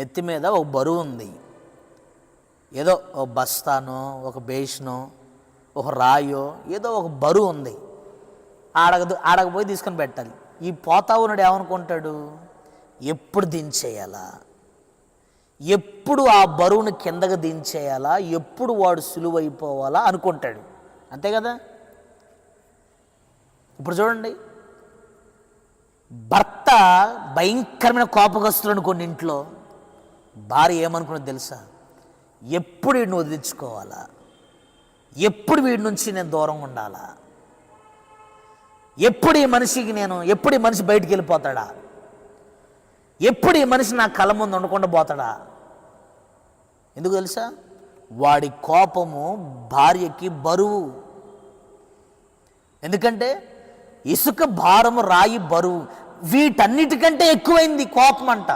నెత్తి మీద ఒక బరువు ఉంది, ఏదో ఒక బస్తానో ఒక బేషనో ఒక రాయో ఏదో ఒక బరువు ఉంది, ఆడకపోయి తీసుకొని పెట్టాలి. ఈ పోతా ఉన్నాడు ఏమనుకుంటాడు, ఎప్పుడు దించేయాలా, ఎప్పుడు ఆ బరువును కిందకు దించేయాలా, ఎప్పుడు వాడు సులువైపోవాలా అనుకుంటాడు. అంతే కదా. ఇప్పుడు చూడండి, భర్త భయంకరమైన కోపగస్తులు అనుకోండి, ఇంట్లో భార్య ఏమనుకున్నది తెలుసా, ఎప్పుడు వీడిని వదిలించుకోవాలా, ఎప్పుడు వీడి నుంచి నేను దూరంగా ఉండాలా, ఎప్పుడు ఈ మనిషి బయటికి వెళ్ళిపోతాడా, ఎప్పుడు ఈ మనిషి నా కళ్ళ ముందు ఉండకుండా పోతాడా. ఎందుకు తెలుసా, వాడి కోపము భార్యకి బరువు. ఎందుకంటే ఇసుక భారము, రాయి బరువు, వీటన్నిటికంటే ఎక్కువైంది కోపం అంట.